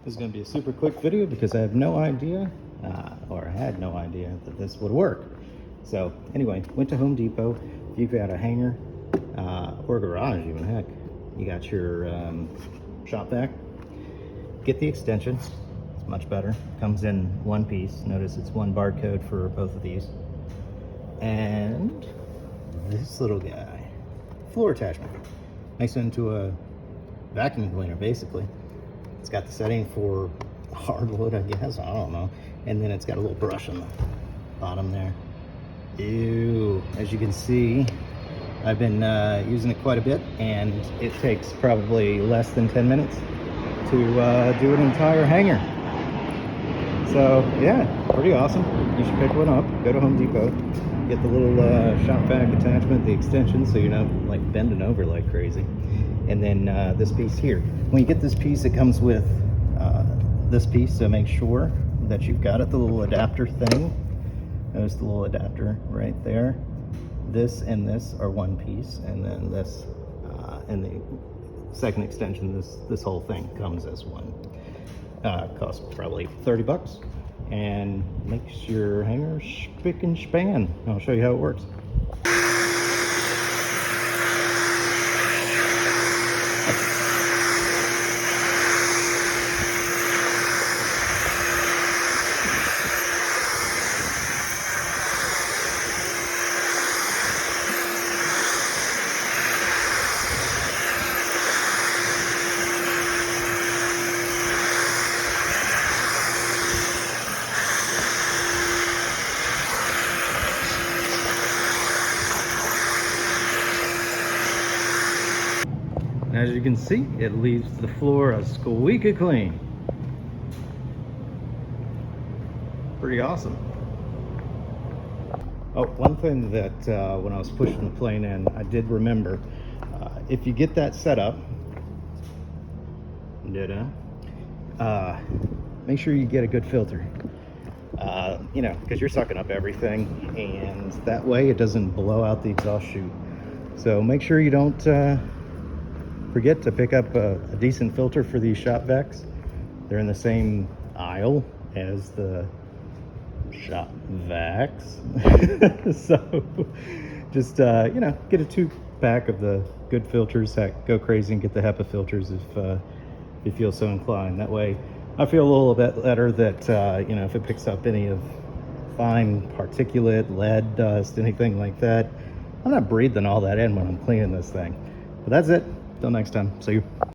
This is going to be a super quick video because I have no idea, or I had no idea that this would work. So anyway, went to Home Depot. If you've got a hangar or garage even, heck, you got your Shop-Vac, get the extension. It's much better. Comes in one piece. Notice it's one barcode for both of these. And this little guy, floor attachment, makes it into a vacuum cleaner basically. It's got the setting for hardwood, I guess, I don't know. And then it's got a little brush on the bottom there. Ew, as you can see, I've been using it quite a bit, and it takes probably less than 10 minutes to do an entire hangar. So yeah, pretty awesome. You should pick one up. Go to Home Depot, get the little Shop-Vac attachment, the extension, so you're not like bending over like crazy. And then this piece here. When you get this piece, it comes with this piece, so make sure that you've got it, the little adapter thing. Notice the little adapter right there. This and this are one piece, and then this and the second extension, this whole thing comes as one. Costs probably 30 bucks and makes your hangar spick and span. I'll show you how it works. As you can see, it leaves the floor a squeaky clean. Pretty awesome. Oh, one thing that when I was pushing the plane in, I did remember, if you get that set up, make sure you get a good filter. You know, because you're sucking up everything, and that way it doesn't blow out the exhaust chute. So make sure you don't forget to pick up a decent filter for these Shop-Vacs. They're in the same aisle as the Shop-Vacs. So just you know, get a 2-pack of the good filters. Heck, go crazy and get the HEPA filters if you feel so inclined. That way I feel a little bit better that you know, if it picks up any of fine particulate, lead, dust, anything like that, I'm not breathing all that in when I'm cleaning this thing. But that's it. Till next time. See you.